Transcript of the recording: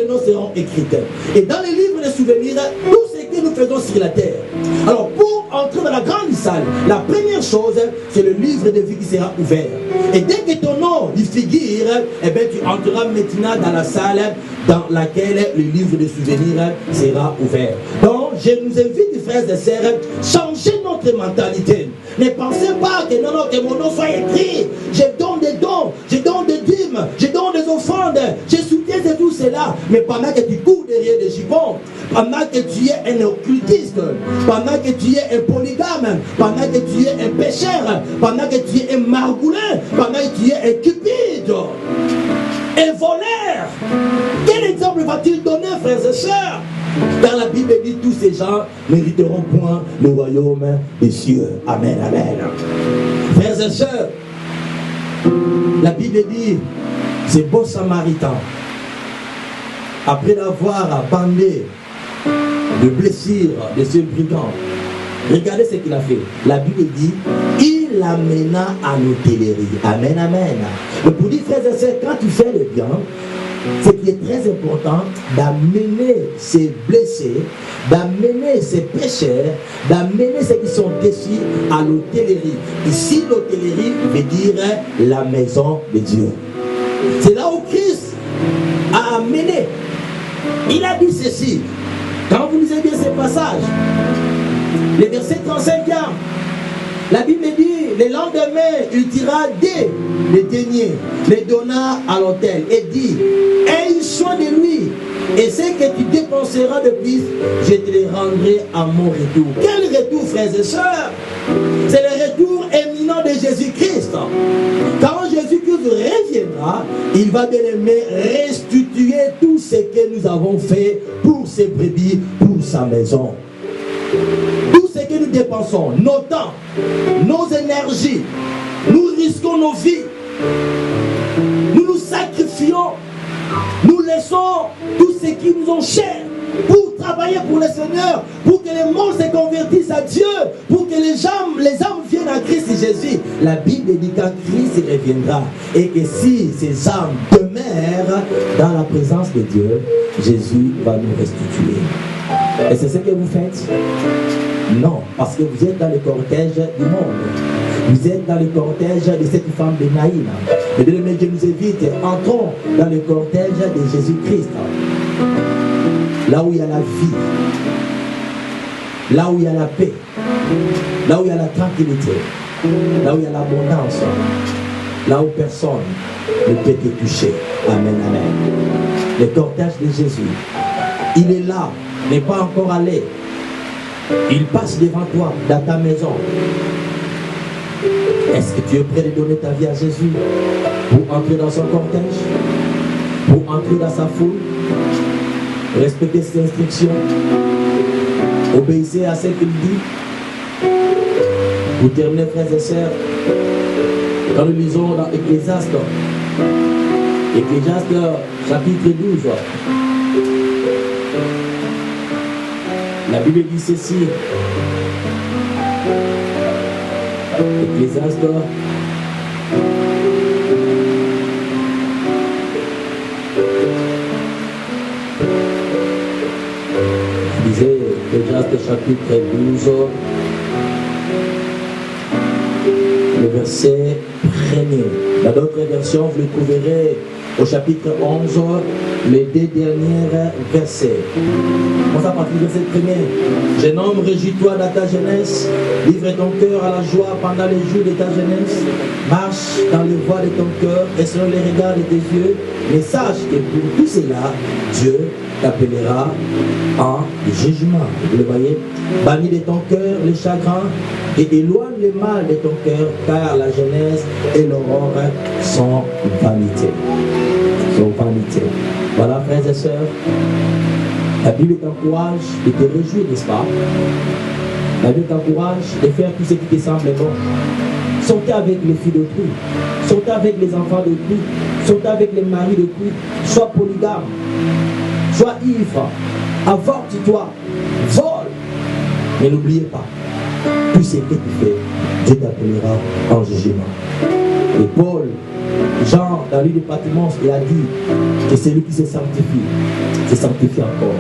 les noms seront écrites. Et dans les livres de souvenirs, tout ce que nous faisons sur la terre. Alors pour entrer dans la grande salle, la première chose, c'est le livre de vie qui sera ouvert. Et dès que ton nom y figure, eh bien, tu entreras maintenant dans la salle dans laquelle le livre de souvenirs sera ouvert. Donc, je nous invite, frères et sœurs, changer notre mentalité. Ne pensez pas que non, que mon nom soit écrit. Je donne des dons, je donne des dîmes, je donne des offrandes, je soutiens de tout cela. Mais pendant que tu cours derrière des gibbons, pendant que tu es un occultiste, pendant que tu es un polygame, pendant que tu es un pécheur, pendant que tu es un margoulin, pendant que tu es un cupide, un voleur, quel exemple va-t-il donner, frères et sœurs? Car la Bible dit tous ces gens n'hériteront point le royaume des cieux. Amen, amen. Frères et sœurs, la Bible dit, ce bon samaritain, après avoir bandé de blessures de ce brigand, regardez ce qu'il a fait. La Bible dit, il l'amena à l'hôtellerie. Amen, amen. Mais pour dire, frères et sœurs, quand tu fais le bien, ce qui est très important, d'amener ces blessés, d'amener ces pécheurs, d'amener ceux qui sont déçus à l'hôtellerie. Ici, l'hôtellerie veut dire la maison de Dieu. C'est là où Christ a amené. Il a dit ceci. Quand vous lisez bien ce passage, le verset 35, la Bible dit, le lendemain, il tira les deniers, les donna à l'autel et dit, aie soin de lui, et ce que tu dépenseras de plus, je te le rendrai à mon retour. Quel retour, frères et sœurs? C'est le retour éminent de Jésus-Christ. Quand Jésus-Christ reviendra, il va bien aimer restituer tout ce que nous avons fait pour ses brebis, pour sa maison. Tout ce que nous dépensons, nos temps, nos énergies, nous risquons nos vies, nous nous sacrifions, nous laissons tout ce qui nous ont cher pour travailler pour le Seigneur, pour que les mondes se convertissent à Dieu, pour que les âmes viennent à Christ Jésus. La Bible dit quand Christ reviendra et que si ces âmes demeurent dans la présence de Dieu, Jésus va nous restituer. Et c'est ce que vous faites? Non, parce que vous êtes dans le cortège du monde. Vous êtes dans le cortège de cette femme de Naïm. Et de Dieu nous évite, entrons dans le cortège de Jésus-Christ. Là où il y a la vie, là où il y a la paix, là où il y a la tranquillité, là où il y a l'abondance, là où personne ne peut te toucher. Amen, amen. Le cortège de Jésus, il est là, n'est pas encore allé. Il passe devant toi, dans ta maison. Est-ce que tu es prêt de donner ta vie à Jésus pour entrer dans son cortège, pour entrer dans sa foule, respecter ses instructions, obéissez à ce qu'il dit? Pour terminer, frères et sœurs, quand nous lisons dans Ecclésiaste chapitre 12, la Bible dit ceci. Ecclésiaste lisez Ecclésiaste chapitre 12, le verset 1er. Dans d'autres versions, vous le trouverez au chapitre 11, les 2 derniers versets. On à partir du verset 1er. Jeune homme, réjouis-toi dans ta jeunesse, livre ton cœur à la joie pendant les jours de ta jeunesse, marche dans les voies de ton cœur et selon les regards de tes yeux, mais sache que pour tout cela, Dieu t'appellera en jugement. Vous le voyez? Bannis de ton cœur les chagrins et éloigne le mal de ton cœur, car la jeunesse et l'aurore sont vanité. Vanité. Voilà, frères et sœurs, la Bible t'encourage de te réjouir, n'est-ce pas? La Bible t'encourage de faire tout ce qui te semble bon. Sortez avec les filles d'autrui, sortez avec les enfants d'autrui, sortez avec les maris d'autrui, sois polygame, sois ivre, avorte-toi, vole. Mais n'oubliez pas, tout ce que tu fais, Dieu t'appellera en jugement. Et Paul Jean, dans le département, il a dit que celui qui se sanctifie encore.